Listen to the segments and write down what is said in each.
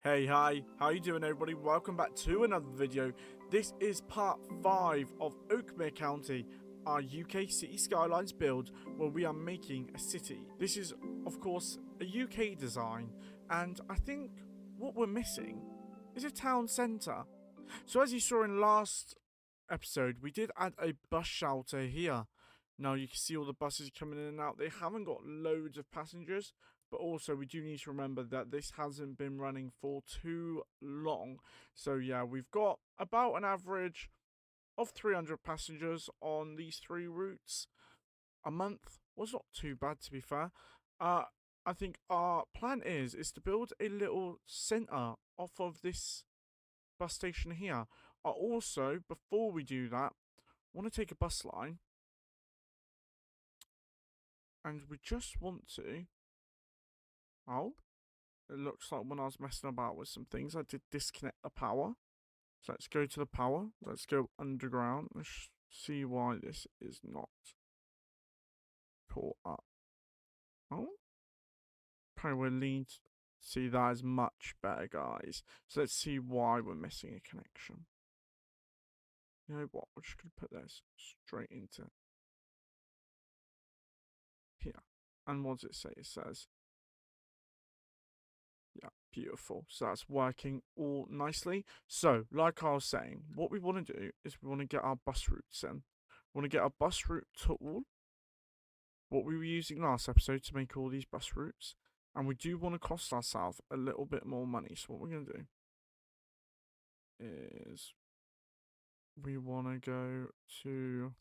Hey, hi, how you doing everybody? Welcome back to another video. This is part 5 of Oakmere County, our UK City Skylines build where we are making a city. This is, of course, a UK design, and I think what we're missing is a town centre. So as you saw in last episode, we did add a bus shelter here. Now you can see all the buses coming in and out. They haven't got loads of passengers, but also we do need to remember that this hasn't been running for too long. So yeah, we've got about an average of 300 passengers on these 3 routes a month. Was not too bad, to be fair. I think our plan is to build a little centre off of this bus station here. Also, before we do that, I want to take a bus line, and we just want to... Oh, it looks like when I was messing about with some things, I did disconnect the power. So let's go to the power. Let's go underground. Let's see why this is not caught up. Oh, probably we'll need to see that is much better, guys. So let's see why we're missing a connection. You know what? We're just going to put this straight into here. And what does it say? It says, yeah, beautiful. So that's working all nicely. So, like I was saying, what we want to do is we want to get our bus routes in. We want to get our bus route tool, what we were using last episode to make all these bus routes. And we do want to cost ourselves a little bit more money. So what we're going to do is we want to go to...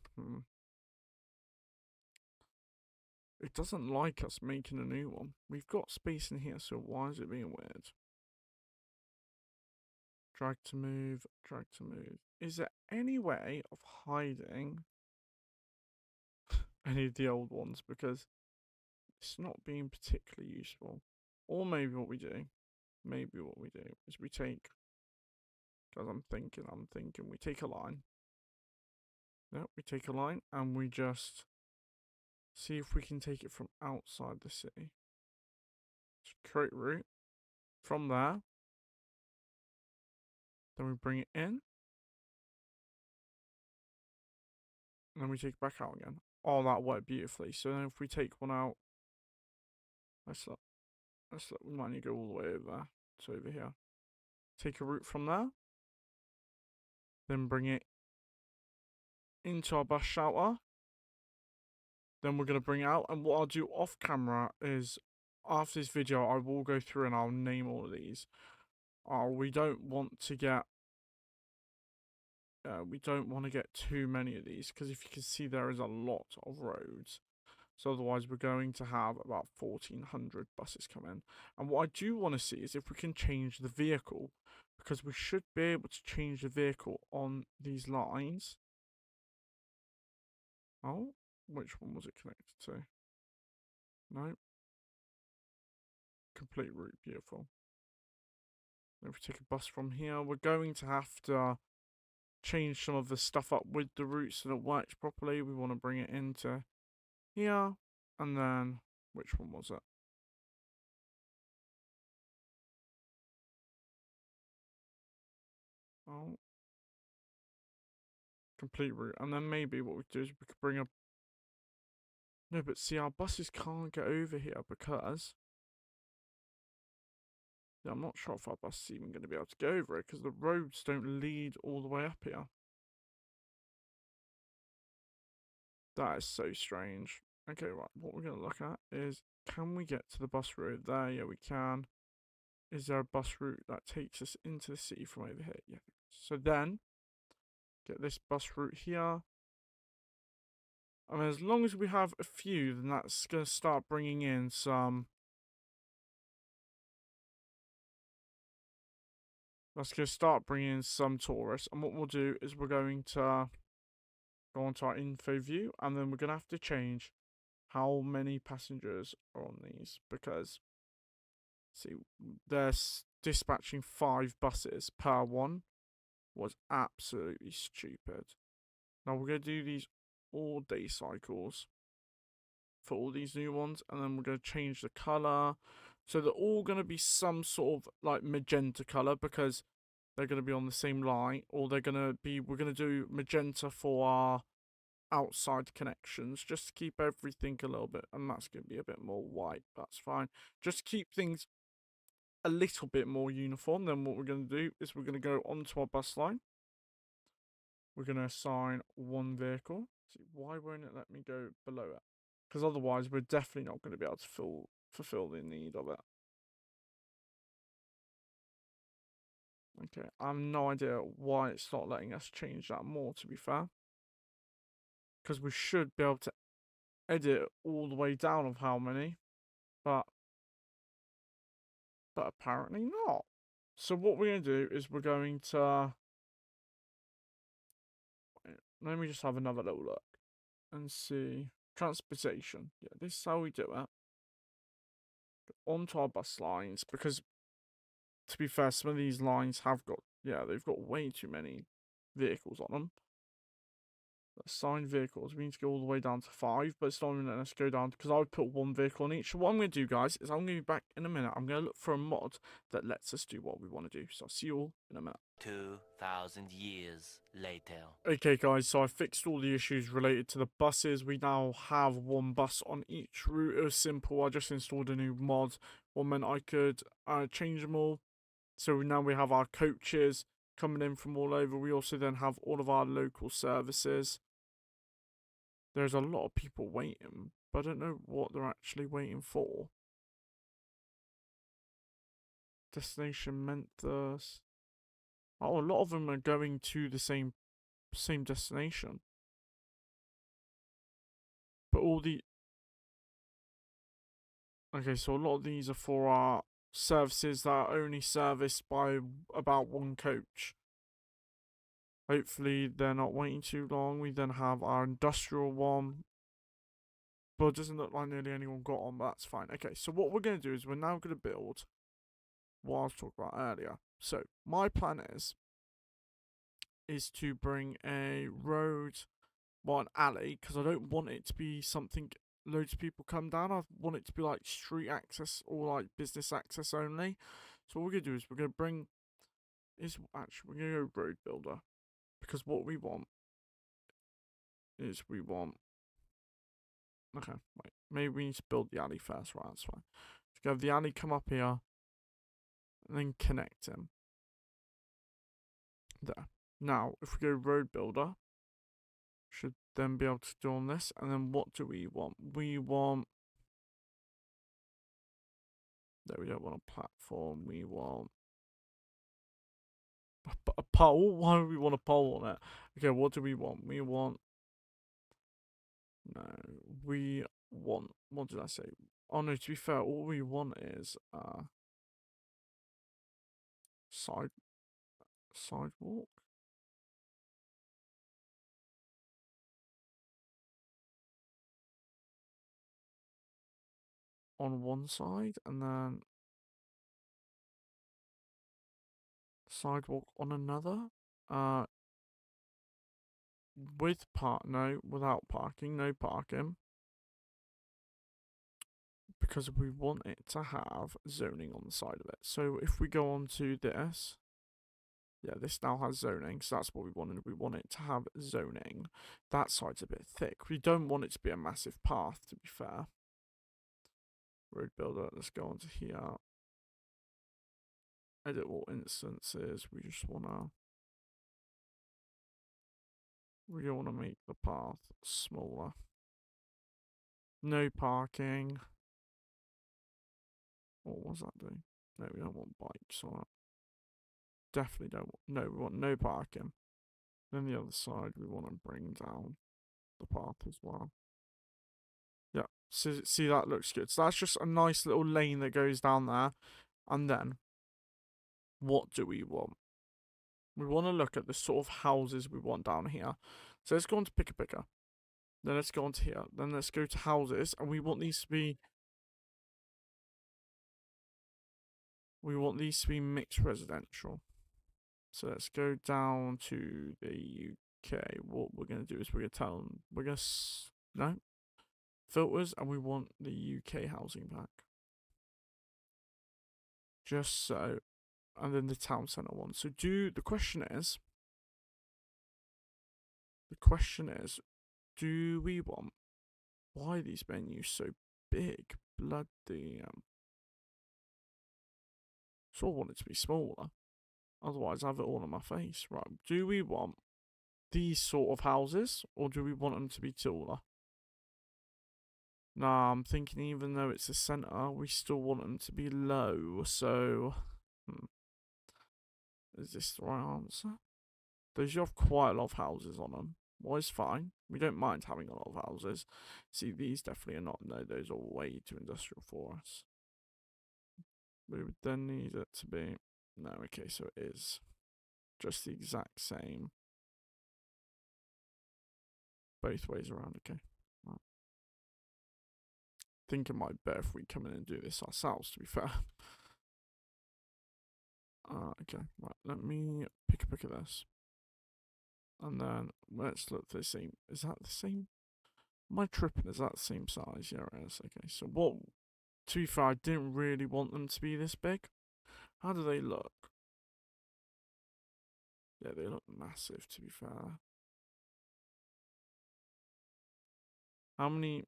It doesn't like us making a new one. We've got space in here, so why is it being weird? Drag to move, drag to move. Is there any way of hiding any of the old ones? Because it's not being particularly useful. Or maybe what we do is we take... Because I'm thinking, we take a line. Yep, we take a line and we just see if we can take it from outside the city. Just create route. From there, then we bring it in. And then we take it back out again. Oh, that worked beautifully. So then if we take one out, let's look. We might need to go all the way over to over here. Take a route from there. Then bring it into our bus shelter. Then we're going to bring it out. And what I'll do off camera is, after this video, I will go through and I'll name all of these. We don't want to get too many of these, because if you can see, there is a lot of roads. So otherwise we're going to have about 1,400 buses come in. And what I do want to see is if we can change the vehicle, because we should be able to change the vehicle on these lines. Oh, which one was it connected to? No. Complete route, beautiful. If we take a bus from here, we're going to have to change some of the stuff up with the route so that it works properly. We want to bring it into here, and then which one was it? Oh, complete route. And then maybe what we do is we could bring up... No, but see, our buses can't get over here because... Yeah, I'm not sure if our bus is even going to be able to go over it because the roads don't lead all the way up here. That is so strange. Okay, right, what we're going to look at is, can we get to the bus route there? Yeah, we can. Is there a bus route that takes us into the city from over here? Yeah. So then, get this bus route here. I mean, as long as we have a few, then that's going to start bringing in some... That's going to start bringing in some tourists. And what we'll do is we're going to go onto our info view, and then we're going to have to change how many passengers are on these, because see, they're dispatching 5 buses per one. Was absolutely stupid. Now we're going to do these all day cycles for all these new ones, and then we're going to change the color, So they're all going to be some sort of like magenta color because they're going to be on the same line, or we're going to do magenta for our outside connections just to keep everything a little bit, and that's going to be a bit more white. That's fine. Just to keep things a little bit more uniform. Then what we're going to do is we're going to go onto our bus line. We're going to assign one vehicle. See, why won't it let me go below it? Because otherwise we're definitely not going to be able to fulfill the need of it. Okay, I have no idea why it's not letting us change that more, to be fair. Because we should be able to edit all the way down of how many, but apparently not. So what we're going to do is we're going to... Let me just have another little look and see. Transportation. Yeah, this is how we do it. Onto our bus lines, because to be fair, some of these lines have got, yeah, they've got way too many vehicles on them. Assigned vehicles, we need to go all the way down to 5, but it's not even letting us go down because I would put one vehicle on each. So what I'm going to do, guys, is I'm going to be back in a minute. I'm going to look for a mod that lets us do what we want to do. So I'll see you all in a minute. 2,000 years later. Okay, guys, so I fixed all the issues related to the buses. We now have one bus on each route. It was simple. I just installed a new mod. What meant I could change them all. So now we have our coaches coming in from all over. We also then have all of our local services. There's a lot of people waiting, but I don't know what they're actually waiting for. Destination Memphis. Oh, a lot of them are going to the same destination. But all the... Okay, so a lot of these are for our services that are only serviced by about one coach. Hopefully they're not waiting too long. We then have our industrial one. But it doesn't look like nearly anyone got on, but that's fine. Okay, so what we're going to do is we're now going to build what I was talking about earlier. So my plan is to bring a road, well, an alley, because I don't want it to be something loads of people come down. I want it to be like street access or like business access only. So what we're going to do is we're going to bring, we're going to go road builder, because what we want is okay, wait, maybe we need to build the alley first, right, that's fine. Let's go have the alley come up here, and then connect him. There. Now, if we go road builder, should then be able to do on this, and then what do we want? We want... No, we don't want a platform, we want... a pole? Why do we want a pole on it? Okay, what do we want? We want... No, we want... What did I say? Oh no, to be fair, all we want is sidewalk. On one side, and then sidewalk on another. Without parking, no parking. Because we want it to have zoning on the side of it. So if we go on to this, yeah, this now has zoning, so that's what we wanted. We want it to have zoning. That side's a bit thick. We don't want it to be a massive path, to be fair. Road builder, let's go on to here. Edit all instances. We don't want to make the path smaller. No parking. What was that doing? No, we don't want bikes on it. Definitely don't want... No, we want no parking. Then the other side, we want to bring down the path as well. Yeah, so see, that looks good. So that's just a nice little lane that goes down there. And then, what do we want? We want to look at the sort of houses we want down here. So let's go on to Picker Picker. Then let's go on to here. Then let's go to houses. And we want these to be... We want these to be mixed residential. So let's go down to the UK. What we're going to do is we're going to tell them... We're going to... No. Filters. And we want the UK housing back. Just so. And then the town centre one. So the question is, do we want, why are these menus so big? Bloody, sort of want it to be smaller. Otherwise, I have it all on my face. Right, do we want these sort of houses, or do we want them to be taller? Nah, I'm thinking even though it's a centre, we still want them to be low, so... Is this the right answer? Those you have quite a lot of houses on them. Well, it's fine. We don't mind having a lot of houses. See, these definitely are not. No, those are way too industrial for us. We would then need it to be... No, okay, so it is just the exact same. Both ways around, okay. Right. I think it might be better if we come in and do this ourselves, to be fair. Okay, right, let me pick a pick of this. And then let's look for the same. Is that the same? Am I tripping? Is that the same size? Yeah, it is. Okay, so what? To be fair, I didn't really want them to be this big. How do they look? Yeah, they look massive, to be fair. How many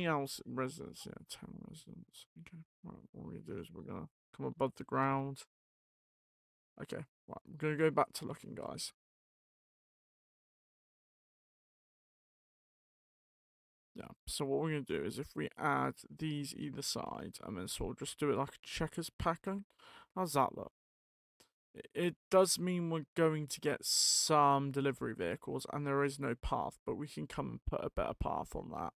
else residents? Yeah, 10 residents. Okay, right, what we're gonna do is we're gonna come above the ground. Okay, right, I'm gonna go back to looking, guys. Yeah, so what we're going to do is if we add these either side and then sort of just do it like a checkers pattern, how's that look? It does mean we're going to get some delivery vehicles and there is no path, but we can come and put a better path on that.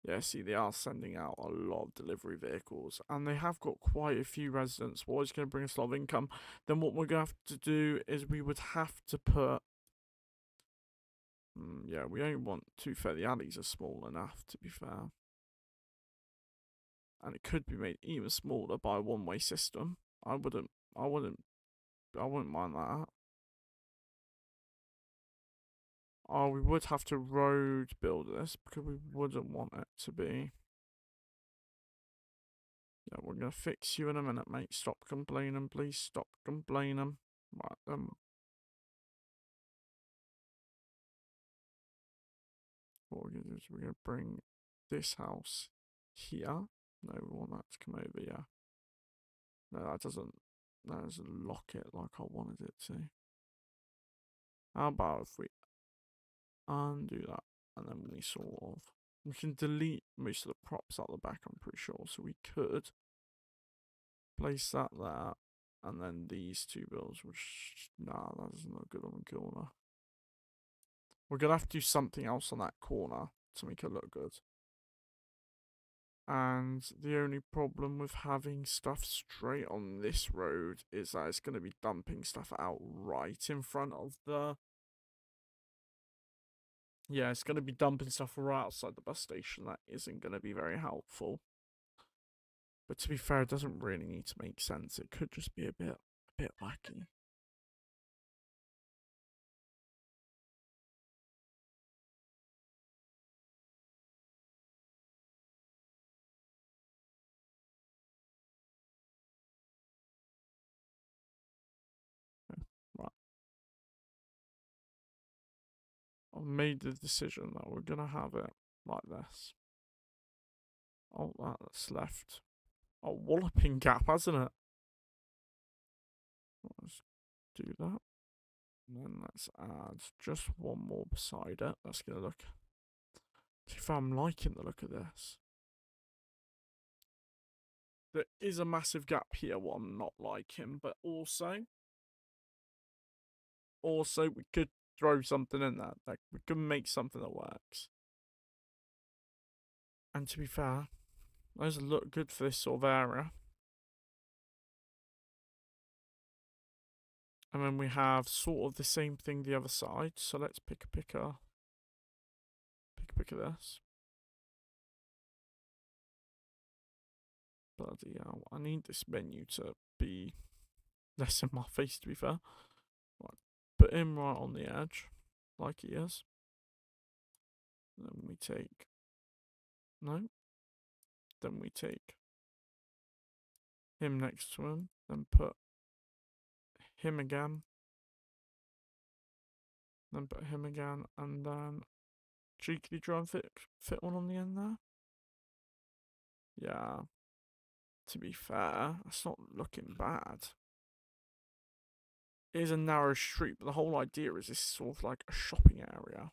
Yeah, see, they are sending out a lot of delivery vehicles and they have got quite a few residents. What is going to bring us a lot of income? Then what we're going to have to do is we would have to put... yeah, we don't want too fair. The alleys are small enough, to be fair. And it could be made even smaller by a one-way system. I wouldn't mind that. Oh, we would have to road build this because we wouldn't want it to be. Yeah, we're gonna fix you in a minute, mate. Stop complaining, please. Stop complaining. Right, what we're gonna do is we're gonna bring this house here. No, we want that to come over, yeah. No, that doesn't lock it like I wanted it to. How about if we undo that and then we can delete most of the props out the back, I'm pretty sure, so we could place that there and then these two bills, which nah, that doesn't look good on the corner. We're gonna have to do something else on that corner to make it look good. And the only problem with having stuff straight on this road is that it's going to be dumping stuff out right in front of the... Yeah, it's going to be dumping stuff right outside the bus station. That isn't going to be very helpful. But to be fair, it doesn't really need to make sense. It could just be a bit wacky. Right. I've made the decision that we're going to have it like this. Oh, that's left a walloping gap, hasn't it? Let's do that. And then let's add just one more beside it. That's going to look... If I'm liking the look of this. There is a massive gap here, what I'm not liking, but also we could throw something in there. Like, we could make something that works. And to be fair, those look good for this sort of area. And then we have sort of the same thing the other side. So let's pick a pick of this. Bloody hell, I need this menu to be less in my face, to be fair. Right, put him right on the edge, like he is. Then we take... No. Then we take him next to him, then put him again, then put him again, and then cheekily try and fit one on the end there. Yeah. To be fair, that's not looking bad. It is a narrow street, but the whole idea is this sort of like a shopping area.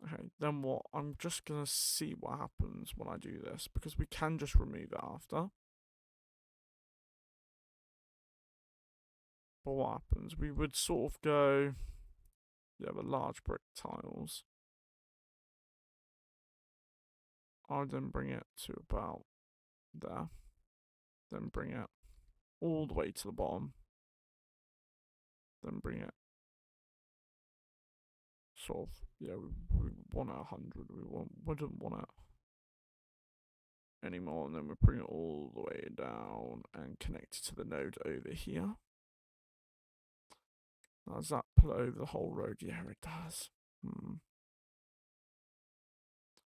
Okay, then what? I'm just gonna see what happens when I do this, because we can just remove it after. But what happens? We would sort of go, yeah, the large brick tiles. I'll then bring it to about there. Then bring it all the way to the bottom. Then bring it sort of, yeah, we want it 100. Wouldn't want it anymore. And then we bring it all the way down and connect it to the node over here. Now, does that pull it over the whole road? Yeah, it does.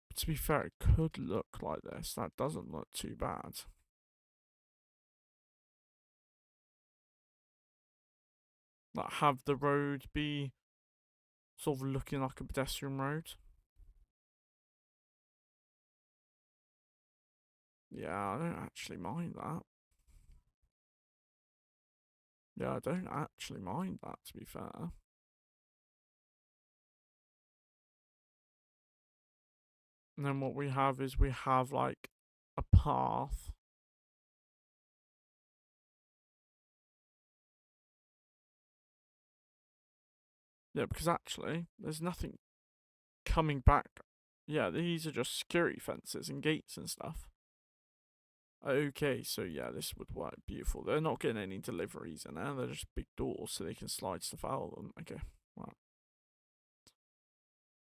But to be fair, it could look like this. That doesn't look too bad. Like, have the road be sort of looking like a pedestrian road. Yeah, I don't actually mind that. Yeah, I don't actually mind that, to be fair. And then what we have is we have like a path. Yeah, because actually, there's nothing coming back. Yeah, these are just security fences and gates and stuff. Okay, so yeah, this would work beautiful. They're not getting any deliveries in there. They're just big doors so they can slide stuff out of them. Okay, right.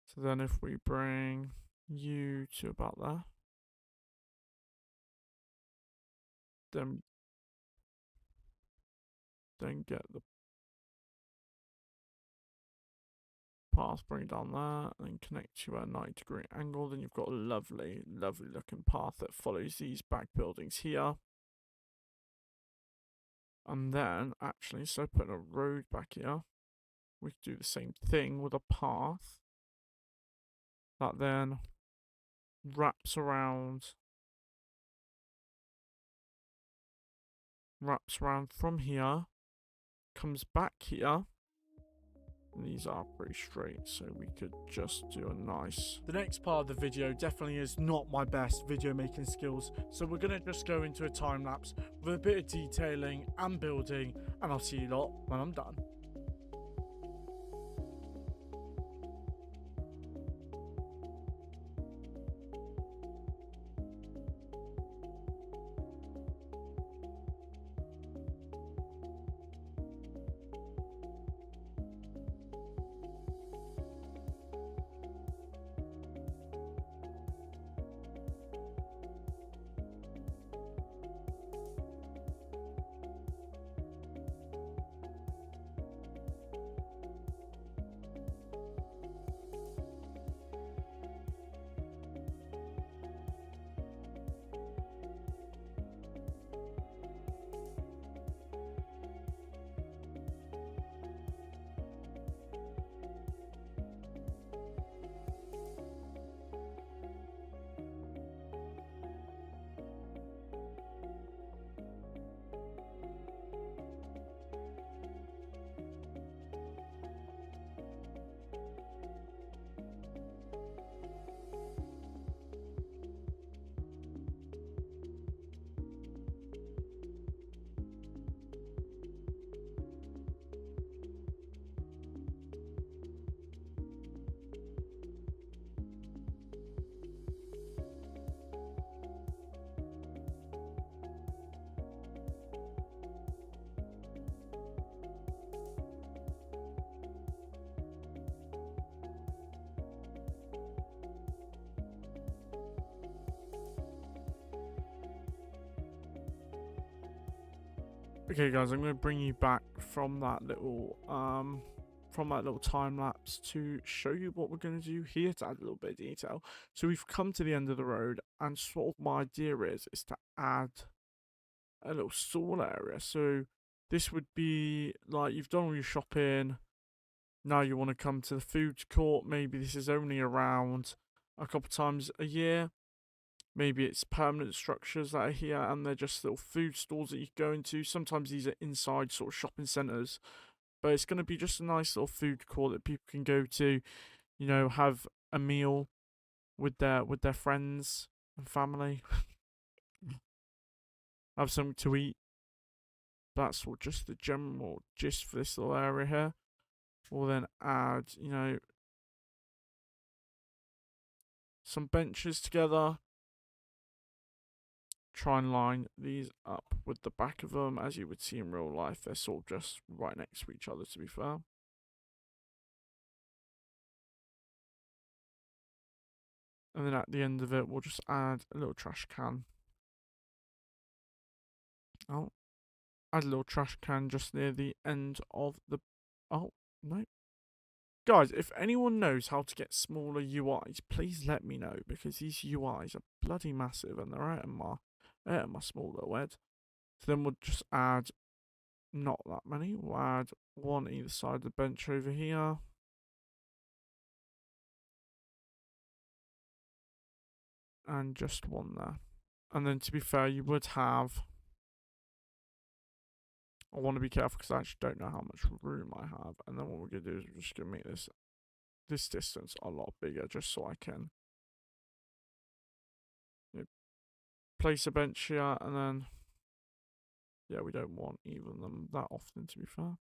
So then if we bring you to about there, then get the path, bring it down there, and connect to a 90-degree angle. Then you've got a lovely, lovely looking path that follows these back buildings here. And then, actually, instead of putting a road back here, we could do the same thing with a path that then wraps around from here, comes back here. And these are pretty straight, so we could just do a nice... The next part of the video definitely is not my best video making skills, so we're going to just go into a time lapse with a bit of detailing and building, and I'll see you lot when I'm done. Okay guys, I'm going to bring you back from that little time lapse to show you what we're going to do here to add a little bit of detail. So we've come to the end of the road And sort of my idea is to add a little stall area. So this would be like you've done all your shopping. Now you want to come to the food court. Maybe this is only around a couple times a year. Maybe it's permanent structures that are here and they're just little food stalls that you go into. Sometimes these are inside sort of shopping centres. But it's going to be just a nice little food court that people can go to, you know, have a meal with their friends and family. Have something to eat. That's sort of just the general gist for this little area here. We'll then add, you know, some benches together. Try and line these up with the back of them, as you would see in real life. They're sort of just right next to each other, to be fair. And then at the end of it, we'll just add a little trash can. Oh, add a little trash can just near the end of the... Oh, no. Guys, if anyone knows how to get smaller UIs, please let me know, because these UIs are bloody massive and they're out of my small little head. So then we'll just add not that many. We'll add one either side of the bench over here. And just one there. And then to be fair, you would have... I want to be careful because I actually don't know how much room I have. And then what we're going to do is we're just going to make this distance a lot bigger just so I can place a bench here. And then, yeah, we don't want even them that often, to be fair.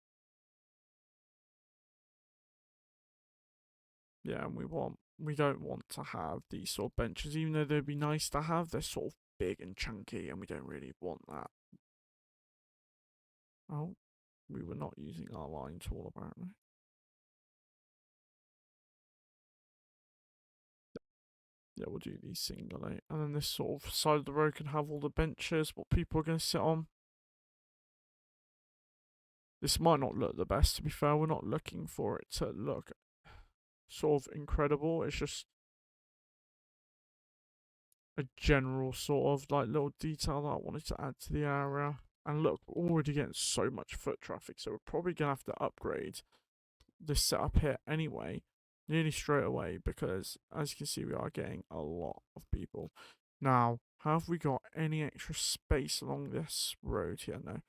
Yeah, and we don't want to have these sort of benches, even though they'd be nice to have. They're sort of big and chunky, and we don't really want that. Oh, we were not using our line tool, apparently. Yeah, we'll do these singly. And then this sort of side of the road can have all the benches, what people are going to sit on. This might not look the best, to be fair. We're not looking for it to look sort of incredible. It's just a general sort of like little detail that I wanted to add to the area. And look, we're already getting so much foot traffic, so we're probably going to have to upgrade this setup here anyway, nearly straight away, because as you can see, we are getting a lot of people. Now, have we got any extra space along this road here? No.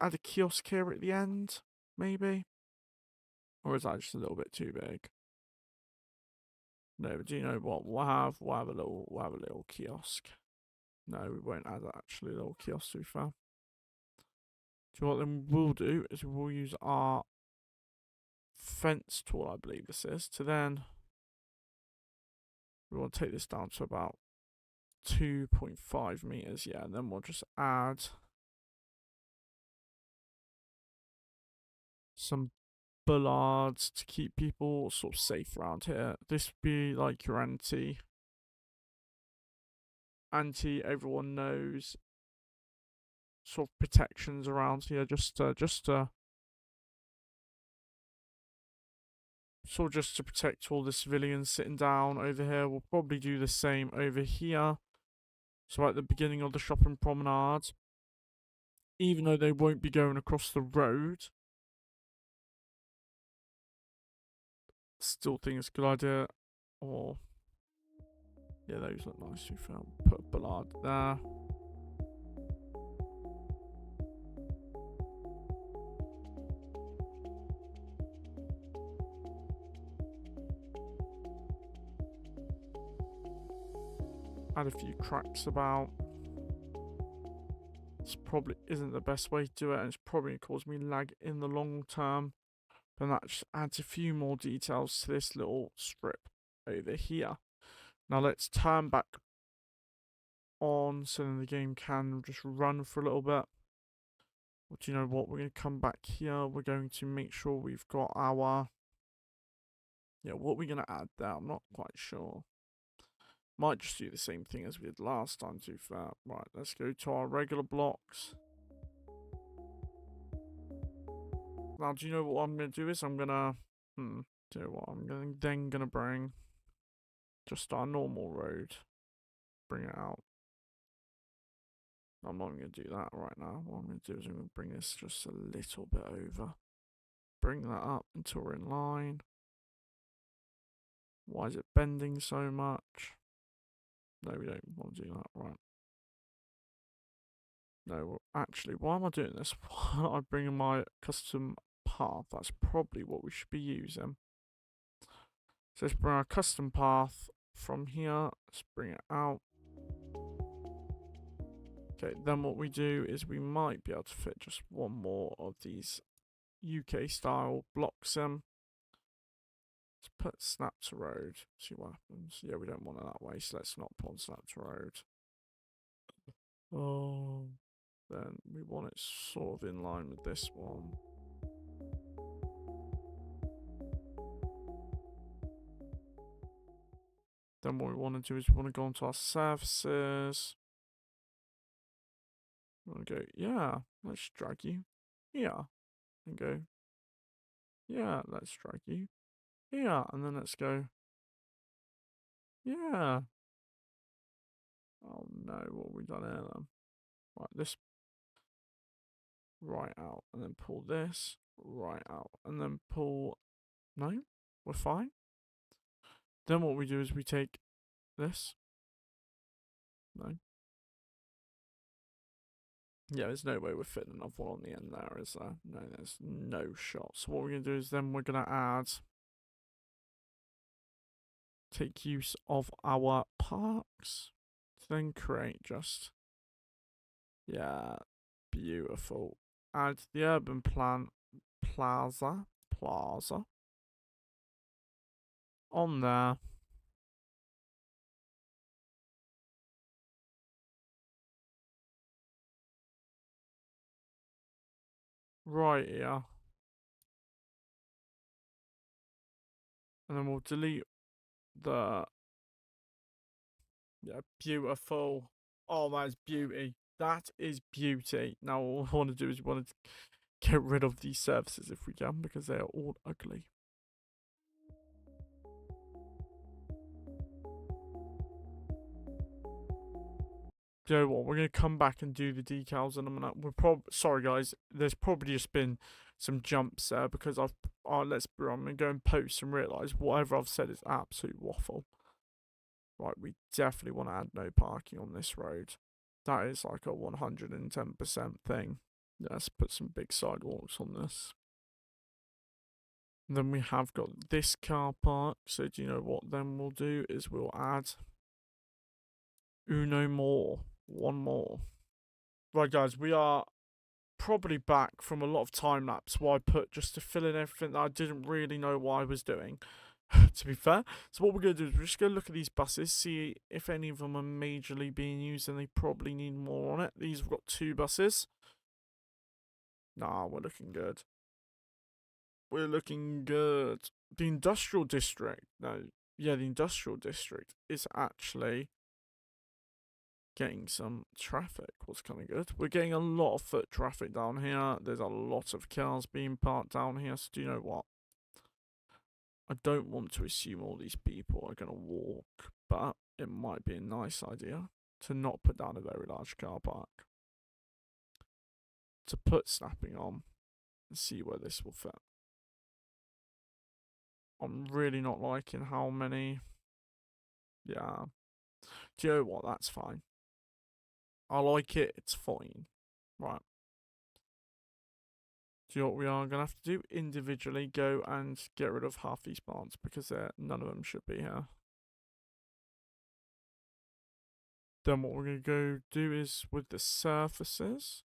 Add a kiosk here at the end, maybe? Or is that just a little bit too big? No, but do you know what? We'll have a little kiosk. No, we won't add actually a little kiosk, to be fair. So what then we'll do is we'll use our fence tool, I believe this is, to then we want to take this down to about 2.5 meters, yeah, and then we'll just add some bollards to keep people sort of safe around here. This would be like your anti everyone knows sort of protections around here, just to protect all the civilians sitting down over here. We'll probably do the same over here. So at the beginning of the shopping promenade, even though they won't be going across the road, still think it's a good idea. Or, yeah, those look nice. We found put a bollard there. Add a few cracks about. This probably isn't the best way to do it, and it's probably going to cause me lag in the long term. But that just adds a few more details to this little strip over here. Now let's turn back on so then the game can just run for a little bit. But do you know what? We're going to come back here. We're going to make sure we've got our... Yeah, what we're going to add there, I'm not quite sure. Might just do the same thing as we did last time, to be fair. Right, let's go to our regular blocks. Now, do you know what I'm going to do is I'm going to... do what I'm then going to bring just our normal road. bring it out. I'm not going to do that right now. What I'm going to do is I'm going to bring this just a little bit over. Bring that up until we're in line. Why is it bending so much? No, we don't want to do that, right? No, well, actually, why am I doing this? Why am I bringing my custom path? That's probably what we should be using. So let's bring our custom path from here. Let's bring it out. Okay, then what we do is we might be able to fit just one more of these UK style blocks in. Let's put snap to road, see what happens. Yeah, we don't want it that way, so let's not put on snap to road. Oh, then we want it sort of in line with this one. Then what we want to do is we want to go onto our services. We want to go, yeah, let's drag you here. And go, yeah, let's drag you here. And then let's go, yeah. Oh no, what have we done here then? Right, this right out. And then pull this right out. And then pull, no, we're fine. Then what we do is we take this. No. Yeah, there's no way we're fitting another one on the end there, is there? No, there's no shot. So what we're going to do is then we're going to add, take use of our parks, to then create just, yeah, beautiful. Add the urban plan plaza on there. Right here. And then we'll delete the, yeah, beautiful. Oh, that's beauty. That is beauty. Now all I want to do is we want to get rid of these services if we can, because they are all ugly. You know what? We're gonna come back and do the decals in a minute. Sorry guys. There's probably just been some jumps there because I'm gonna go and post and realise whatever I've said is absolute waffle. Right, we definitely want to add no parking on this road. That is like a 110% thing. Let's put some big sidewalks on this. And then we have got this car park. So do you know what then we'll do is we'll add one more. Right guys, we are probably back from a lot of time lapse where I put just to fill in everything that I didn't really know what I was doing. To be fair. So what we're going to do is we're just going to look at these buses, see if any of them are majorly being used, and they probably need more on it. These have got 2 buses. Nah, we're looking good. We're looking good. The industrial district, no, yeah, the industrial district is actually getting some traffic. What's kind of good. We're getting a lot of foot traffic down here. There's a lot of cars being parked down here. So do you know what? I don't want to assume all these people are going to walk, but it might be a nice idea to not put down a very large car park. To put snapping on and see where this will fit. I'm really not liking how many. Yeah. Do you know what? That's fine. I like it. It's fine. Right. Do you know what we are going to have to do? Individually go and get rid of half these plants because none of them should be here. Then what we're going to go do is with the surfaces.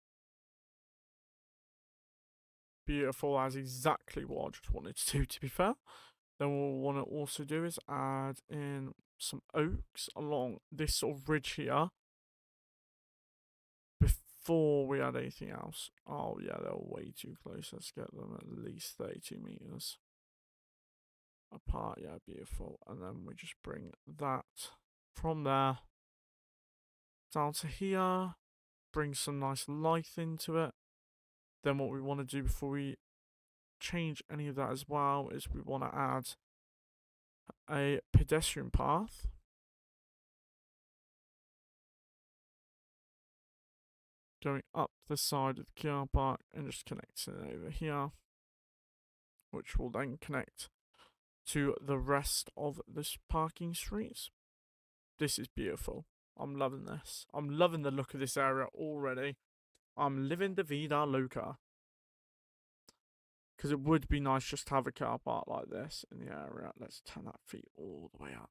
Beautiful. That's exactly what I just wanted to do, to be fair. Then what we'll want to also do is add in some oaks along this sort of ridge here. Before we add anything else. Oh yeah, they're way too close. Let's get them at least 32 meters apart. Yeah, beautiful. And then we just bring that from there down to here. Bring some nice light into it. Then what we want to do before we change any of that as well is we want to add a pedestrian path going up the side of the car park and just connecting it over here, which will then connect to the rest of this parking streets. This is beautiful. I'm loving this. I'm loving the look of this area already. I'm living the vida loca. Because it would be nice just to have a car park like this in the area. Let's turn that feet all the way up.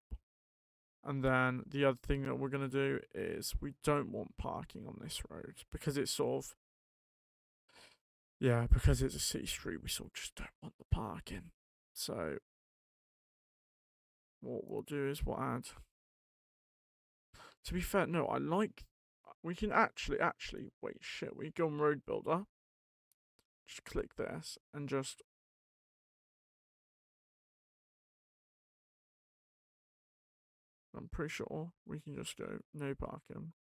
And then the other thing that we're going to do is we don't want parking on this road. Because it's sort of... yeah, because it's a city street, we sort of just don't want the parking. So what we'll do is we'll add... to be fair, no, I like... we can actually, wait, shit, we go on Road Builder. Just click this and just... I'm pretty sure we can just go no parking.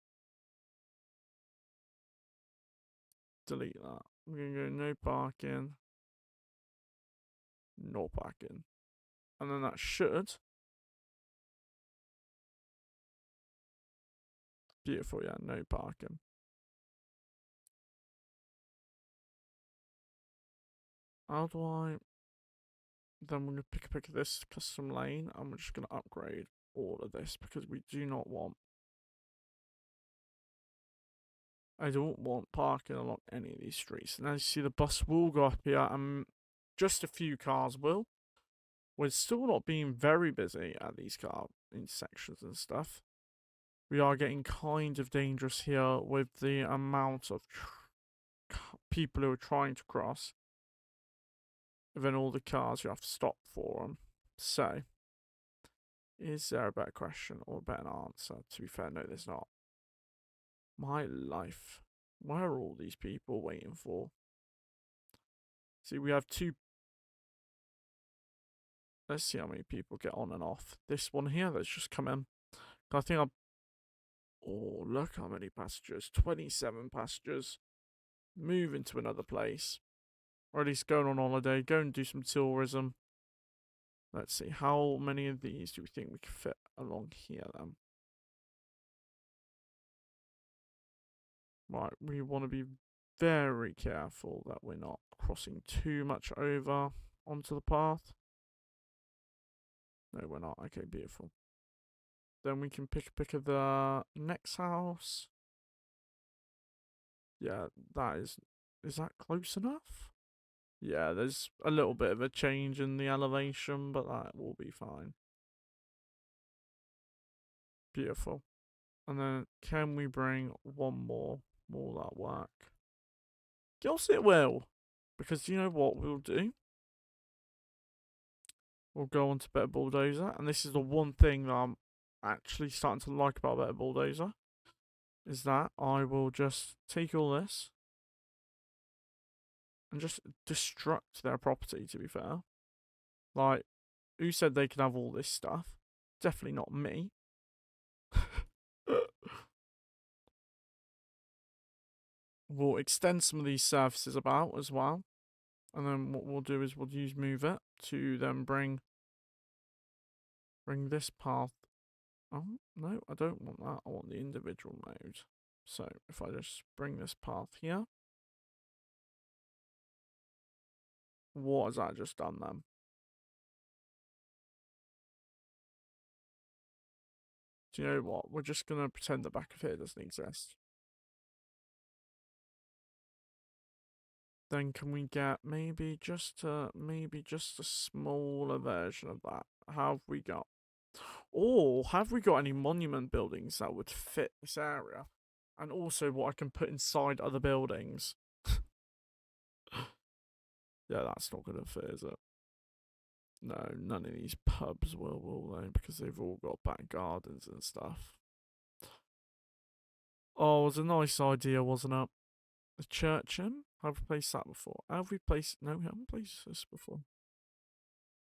Delete that. We're going to go no parking. No parking. And then that should... beautiful, yeah, no parking. How do I... then we're going to pick a pick of this custom lane and we're just going to upgrade all of this because we do not want... I don't want parking along any of these streets. And as you see, the bus will go up here and just a few cars will. We're still not being very busy at these car intersections and stuff. We are getting kind of dangerous here with the amount of people who are trying to cross. And then all the cars you have to stop for them. So, is there a better question or a better answer? To be fair, no, there's not. My life. Where are all these people waiting for? See, we have two... let's see how many people get on and off. This one here that's just come in. I think I'm... oh, look how many passengers. 27 passengers. Moving to another place. Or at least going on holiday. Go and do some tourism. Let's see. How many of these do we think we can fit along here then? Right, we want to be very careful that we're not crossing too much over onto the path. No, we're not. Okay, beautiful. Then we can pick a pick of the next house. Yeah, that is that close enough? Yeah, there's a little bit of a change in the elevation, but that will be fine. Beautiful. And then can we bring one more? Will that work? Yes, it will. Because you know what we'll do? We'll go on to Better Bulldozer. And this is the one thing that I'm actually starting to like about Better Bulldozer. Is that I will just take all this. And just destruct their property, to be fair. Like, who said they can have all this stuff? Definitely not me. We'll extend some of these surfaces about as well. And then what we'll do is we'll use move it to then bring this path. Oh, no, I don't want that. I want the individual mode. So if I just bring this path here. What has that just done then? Do you know what? We're just going to pretend the back of here doesn't exist. Then can we get maybe just a smaller version of that? How have we got? Or have we got any monument buildings that would fit this area? And also what I can put inside other buildings. Yeah, that's not going to fit, is it? No, none of these pubs will they? Because they've all got back gardens and stuff. Oh, it was a nice idea, wasn't it? A church in? Have we placed that before? Have we placed... no, we haven't placed this before.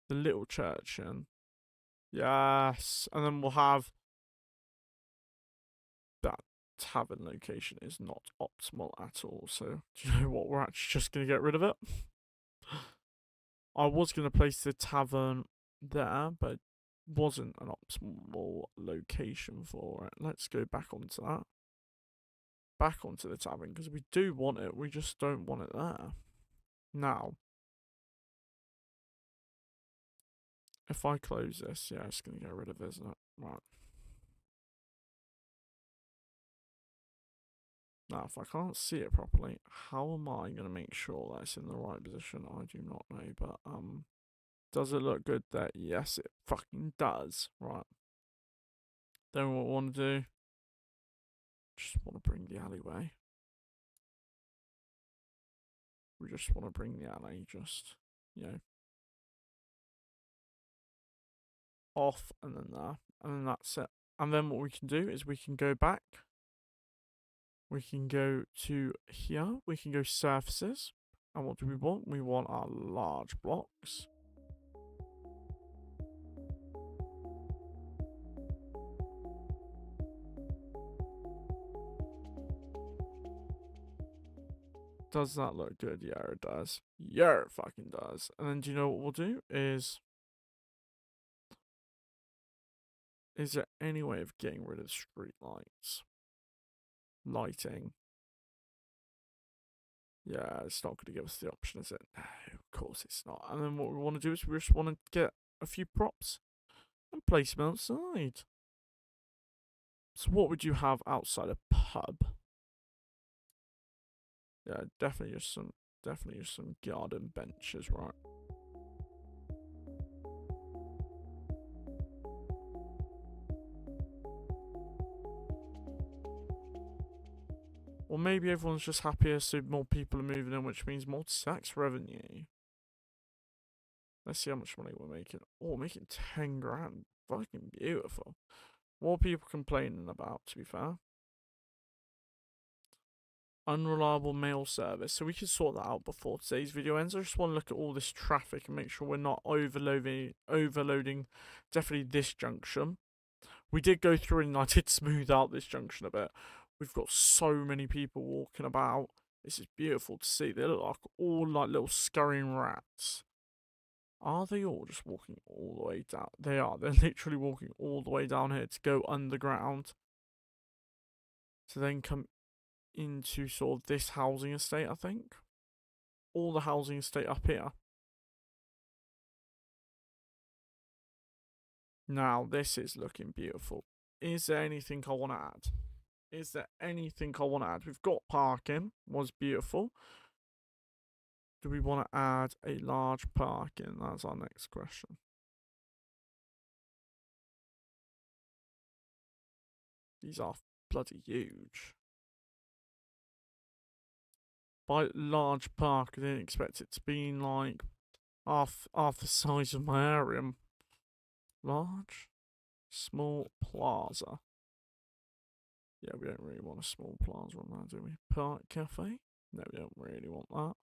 The little church in. Yes. And then we'll have... that tavern location is not optimal at all. So, do you know what? We're actually just going to get rid of it. I was going to place the tavern there, but it wasn't an optimal location for it. Let's go back onto that. back onto the tavern because we do want it. We just don't want it there. Now, if I close this, yeah, it's going to get rid of it, isn't it? Right. Now, if I can't see it properly, how am I going to make sure that it's in the right position? I do not know, but, does it look good there? Yes, it fucking does. Right. Then what we want to do, just want to bring the alleyway. We just want to bring the alley just, you know, off and then there. And then that's it. And then what we can do is we can go back. We can go to here. We can go surfaces. And what do we want? We want our large blocks. Does that look good? Yeah, it does. Yeah, it fucking does. And then do you know what we'll do is there any way of getting rid of street lights? Lighting. Yeah, it's not going to give us the option, is it? No, of course it's not. And then what we want to do is we just want to get a few props and place them outside. So what would you have outside a pub? Yeah, definitely just some garden benches, right? Or maybe everyone's just happier, so more people are moving in, which means more tax revenue. Let's see how much money we're making. Oh, we're making 10 grand. Fucking beautiful. What are people complaining about, to be fair? Unreliable mail service. So we can sort that out before today's video ends. I just want to look at all this traffic and make sure we're not overloading definitely this junction. We did go through and I did smooth out this junction a bit. We've got so many people walking about. This is beautiful to see. They look like all like little scurrying rats. Are they all just walking all the way down? They are. They're literally walking all the way down here to go underground. To then come into sort of this housing estate, I think. All the housing estate up here. Now, this is looking beautiful. Is there anything I want to add? Is there anything I want to add? We've got parking. Was beautiful. Do we want to add a large parking? That's our next question. These are bloody huge. By large park, I didn't expect it to be like half the size of my area. Large? Small plaza. Yeah, we don't really want a small plaza on that, do we? Park cafe? No, we don't really want that.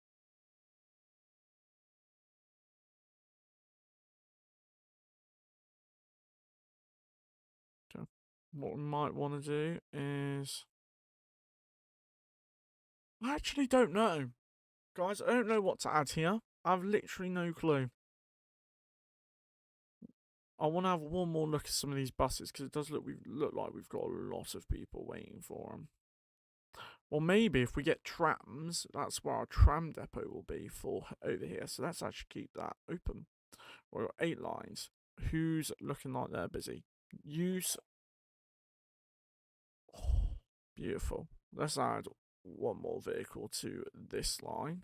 Okay. What we might want to do is... I actually don't know. Guys, I don't know what to add here. I've literally no clue. I want to have one more look at some of these buses because it does look like we've got a lot of people waiting for them. Well, maybe if we get trams, that's where our tram depot will be for over here. So let's actually keep that open. We've got 8 lines. Who's looking like they're busy? Use. Oh, beautiful. Let's add one more vehicle to this line.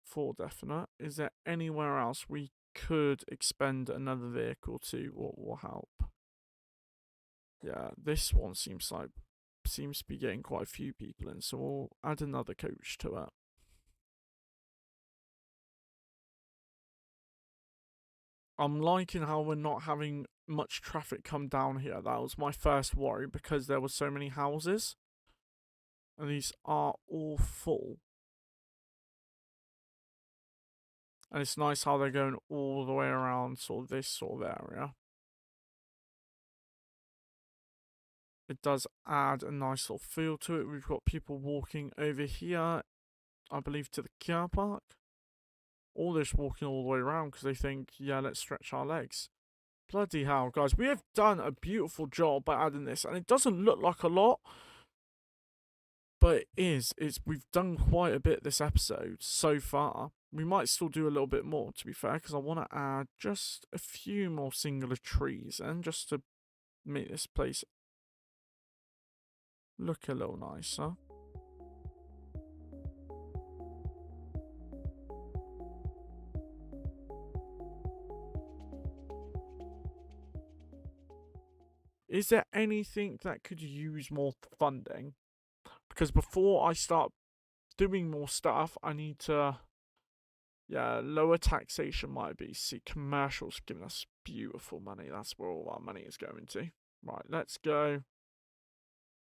For definite. Is there anywhere else we could expend another vehicle to? What will help? Yeah, this one seems to be getting quite a few people in, so we'll add another coach to it. I'm liking how we're not having much traffic come down here. That was my first worry because there were so many houses. And these are all full. And it's nice how they're going all the way around sort of this sort of area. It does add a nice little feel to it. We've got people walking over here, I believe, to the car park. Or they're just walking all the way around because they think, yeah, let's stretch our legs. Bloody hell, guys. We have done a beautiful job by adding this, and it doesn't look like a lot, but it is. We've done quite a bit this episode so far. We might still do a little bit more, to be fair, because I want to add just a few more singular trees, and just to make this place look a little nicer. Is there anything that could use more funding? Because before I start doing more stuff, I need to... Yeah, lower taxation might be. See, commercials giving us beautiful money. That's where all our money is going to. Right, let's go.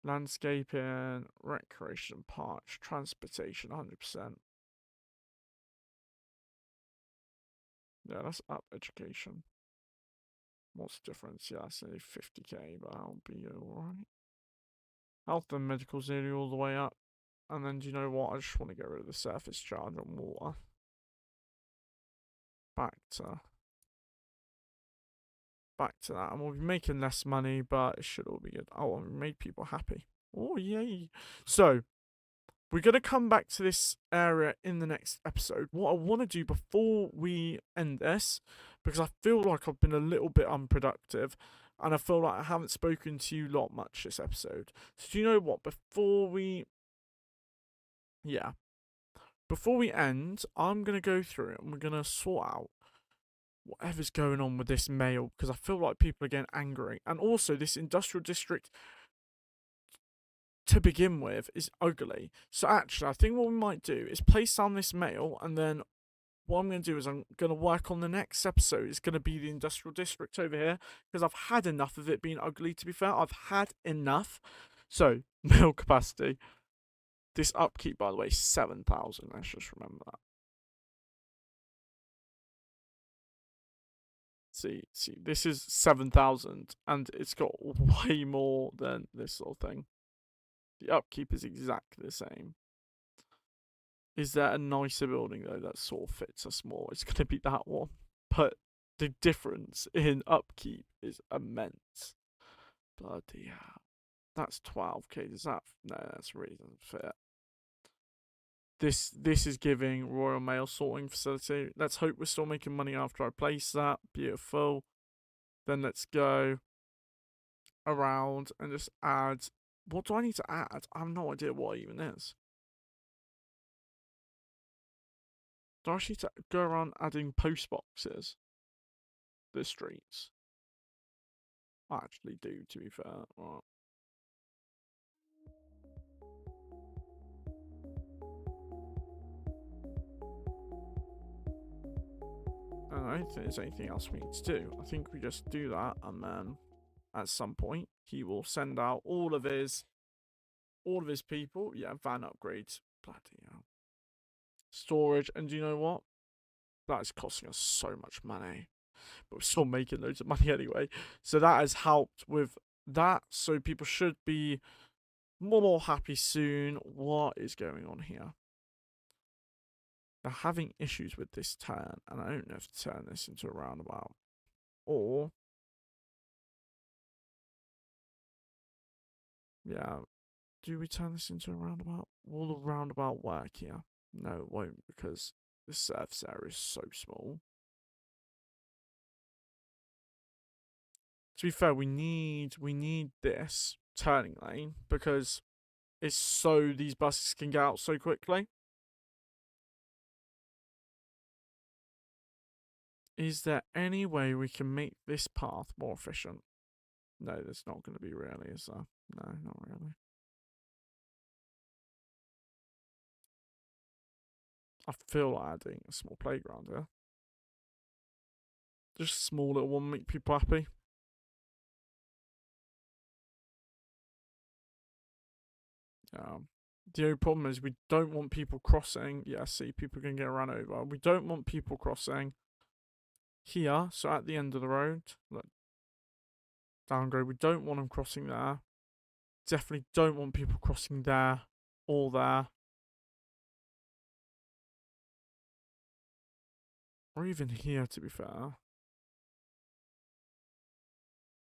Landscaping, recreation parks, transportation, 100%. Yeah, that's up education. What's the difference? Yeah, I say 50k, but I'll be alright. Health and medical's nearly all the way up. And then, do you know what? I just want to get rid of the surface charge on water. Back to that. And we'll be making less money, but it should all be good. Oh, and we made people happy. Oh, yay. So, we're going to come back to this area in the next episode. What I want to do before we end this, because I feel like I've been a little bit unproductive, and I feel like I haven't spoken to you lot much this episode. So do you know what? Before we end, I'm going to go through it, and we're going to sort out whatever's going on with this mail, because I feel like people are getting angry. And also, this industrial district, to begin with, is ugly. So actually, I think what we might do is place down this mail, and then what I'm going to do is I'm going to work on the next episode. It's going to be the industrial district over here, because I've had enough of it being ugly, to be fair. I've had enough. So, mail capacity. This upkeep, by the way, 7,000. Let's just remember that. See, this is 7,000, and it's got way more than this sort of thing. The upkeep is exactly the same. Is there a nicer building, though, that sort of fits us more? It's going to be that one. But the difference in upkeep is immense. Bloody hell. That's 12k. Does that... No, that's really doesn't fit. This is giving Royal Mail sorting facility. Let's hope we're still making money after I place that. Beautiful. Then let's go around and just add... What do I need to add? I have no idea what it even is. Do I actually need to go around adding post boxes? The streets. I actually do, to be fair. Right. I don't think there's anything else we need to do. I think we just do that, and then at some point he will send out all of his people. Yeah, van upgrades. Bloody hell. Storage, and do you know what? That is costing us so much money, but we're still making loads of money anyway. So that has helped with that. So people should be more happy soon. What is going on here? They're having issues with this turn, and I don't know if to turn this into a roundabout. Or... Yeah. Do we turn this into a roundabout? Will the roundabout work here? No, it won't, because the surface area is so small. To be fair, we need this turning lane, because it's so these buses can get out so quickly. Is there any way we can make this path more efficient? No, there's not going to be really, is there? No, not really. I feel like adding a small playground here. Just a small little one, make people happy. The only problem is we don't want people crossing. Yeah, see, people can get run over. We don't want people crossing here, so at the end of the road. Look, downgrade. We don't want them crossing there. Definitely don't want people crossing there or there. Or even here, to be fair.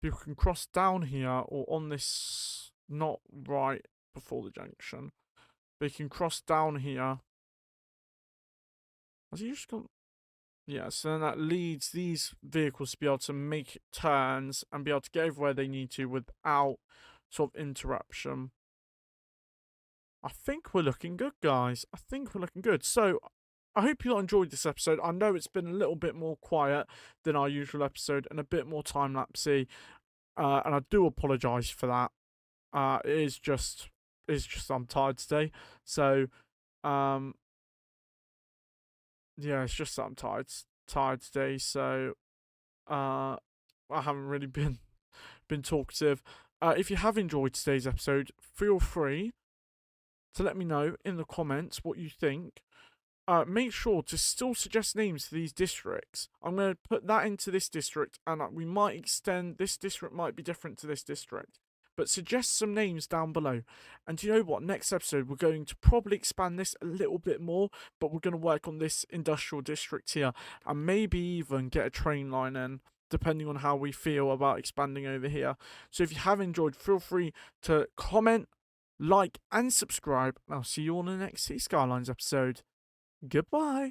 People can cross down here or on this, not right before the junction. They can cross down here. Has he just gone? Yeah, so then that leads these vehicles to be able to make turns and be able to get everywhere they need to without sort of interruption. I think we're looking good, guys. I think we're looking good. So, I hope you enjoyed this episode. I know it's been a little bit more quiet than our usual episode and a bit more time-lapsey. And I do apologise for that. It's just I'm tired today. So, yeah, it's just that I'm tired today. So, I haven't really been talkative. If you have enjoyed today's episode, feel free to let me know in the comments what you think. Make sure to still suggest names for these districts. I'm going to put that into this district, and we might extend this district, might be different to this district. But suggest some names down below. And you know what? Next episode, we're going to probably expand this a little bit more, but we're going to work on this industrial district here, and maybe even get a train line in, depending on how we feel about expanding over here. So if you have enjoyed, feel free to comment, like, and subscribe. I'll see you on the next City Skylines episode. Goodbye.